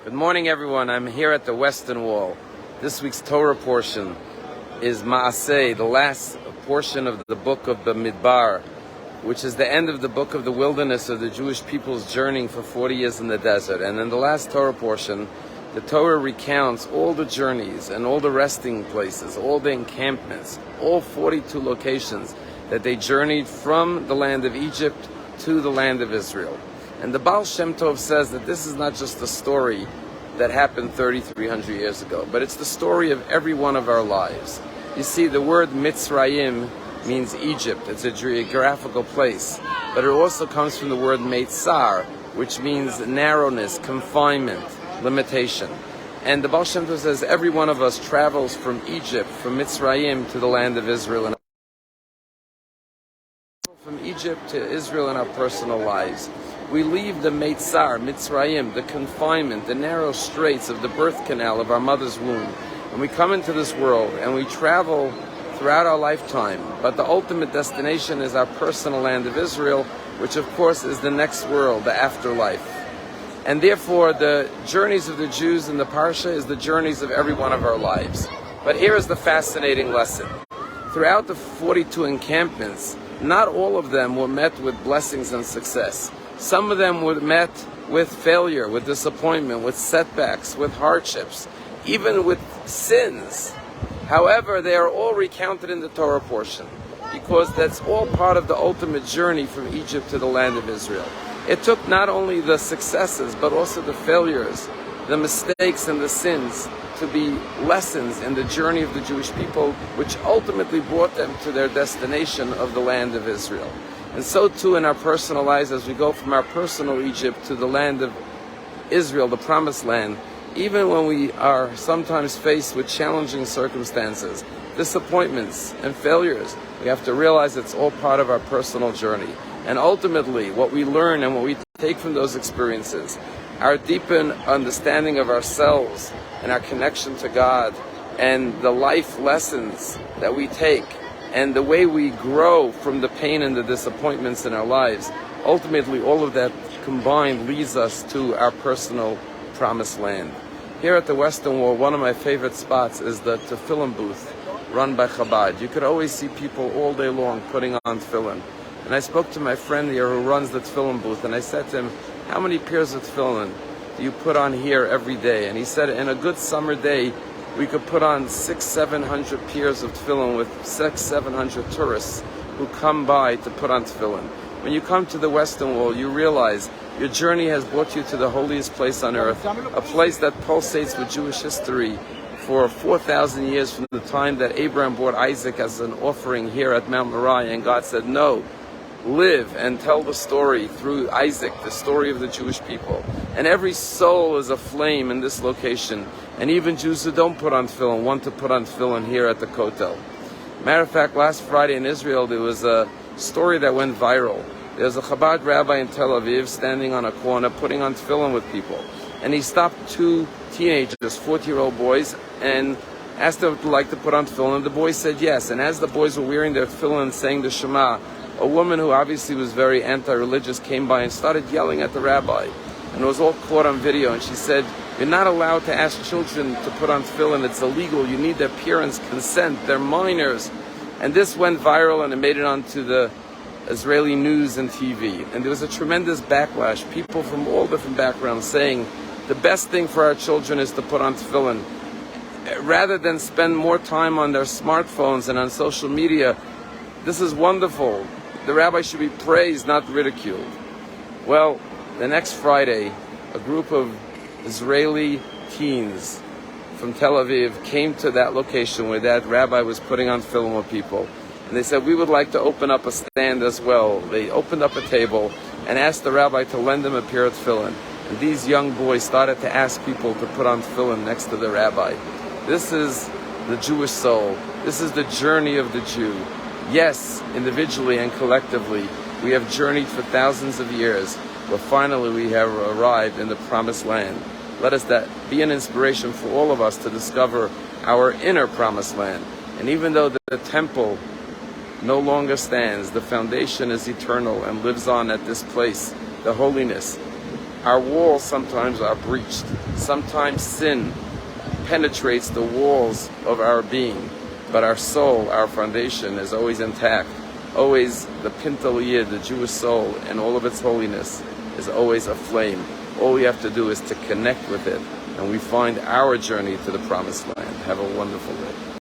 Good morning, everyone. I'm here at the Western Wall. This week's Torah portion is Maaseh, the last portion of the book of the Midbar, which is the end of the book of the wilderness of the Jewish people's journeying for 40 years in the desert. And in the last Torah portion, the Torah recounts all the journeys and all the resting places, all the encampments, all 42 locations that they journeyed from the land of Egypt to the land of Israel. And the Baal Shem Tov says that this is not just a story that happened 3,300 years ago, but it's the story of every one of our lives. You see, the word Mitzrayim means Egypt. It's a geographical place. But it also comes from the word Meitzar, which means narrowness, confinement, limitation. And the Baal Shem Tov says every one of us travels from Egypt, from Mitzrayim to the land of Israel. And from Egypt to Israel in our personal lives. We leave the Meitzar, Mitzrayim, the confinement, the narrow straits of the birth canal of our mother's womb. And we come into this world and we travel throughout our lifetime. But the ultimate destination is our personal land of Israel, which of course is the next world, the afterlife. And therefore the journeys of the Jews in the Parsha is the journeys of every one of our lives. But here is the fascinating lesson. Throughout the 42 encampments, not all of them were met with blessings and success. Some of them were met with failure, with disappointment, with setbacks, with hardships, even with sins. However, they are all recounted in the Torah portion because that's all part of the ultimate journey from Egypt to the land of Israel. It took not only the successes, but also the failures, the mistakes and the sins to be lessons in the journey of the Jewish people, which ultimately brought them to their destination of the land of Israel. And so too in our personal lives, as we go from our personal Egypt to the land of Israel, the promised land, even when we are sometimes faced with challenging circumstances, disappointments and failures, we have to realize it's all part of our personal journey. And ultimately, what we learn and what we take from those experiences, our deepened understanding of ourselves and our connection to God and the life lessons that we take and the way we grow from the pain and the disappointments in our lives, ultimately all of that combined leads us to our personal promised land. Here at the Western Wall, one of my favorite spots is the tefillin booth run by Chabad. You could always see people all day long putting on tefillin. And I spoke to my friend here who runs the tefillin booth, and I said to him, how many pairs of tefillin do you put on here every day? And he said, in a good summer day, we could put on 600-700 pairs of tefillin with 600-700 tourists who come by to put on tefillin. When you come to the Western Wall, you realize your journey has brought you to the holiest place on earth, a place that pulsates with Jewish history for 4,000 years from the time that Abraham brought Isaac as an offering here at Mount Moriah, and God said, no, live and tell the story through Isaac, the story of the Jewish people. And every soul is aflame in this location. And even Jews who don't put on tefillin want to put on tefillin here at the Kotel. Matter of fact, last Friday in Israel, there was a story that went viral. There was a Chabad rabbi in Tel Aviv standing on a corner putting on tefillin with people. And he stopped two teenagers, 40-year-old boys, and asked them if they'd like to put on tefillin. And the boys said yes. And as the boys were wearing their tefillin saying the Shema, a woman who obviously was very anti-religious came by and started yelling at the rabbi. And it was all caught on video. And she said, you're not allowed to ask children to put on tefillin. It's illegal. You need their parents' consent. They're minors. And this went viral and it made it onto the Israeli news and TV. And there was a tremendous backlash. People from all different backgrounds saying the best thing for our children is to put on tefillin. Rather than spend more time on their smartphones and on social media, this is wonderful. The rabbi should be praised, not ridiculed. Well, the next Friday, a group of Israeli teens from Tel Aviv came to that location where that rabbi was putting on tefillin with people. And they said, we would like to open up a stand as well. They opened up a table and asked the rabbi to lend them a pair of tefillin. And these young boys started to ask people to put on tefillin next to the rabbi. This is the Jewish soul. This is the journey of the Jew. Yes, individually and collectively, we have journeyed for thousands of years, but finally we have arrived in the promised land. Let us that be an inspiration for all of us to discover our inner promised land. And even though the temple no longer stands, the foundation is eternal and lives on at this place, the holiness. Our walls sometimes are breached. Sometimes sin penetrates the walls of our being, but our soul, our foundation, is always intact. Always the Pintel Yid, the Jewish soul, and all of its holiness is always aflame. All we have to do is to connect with it, and we find our journey to the promised land. Have a wonderful day.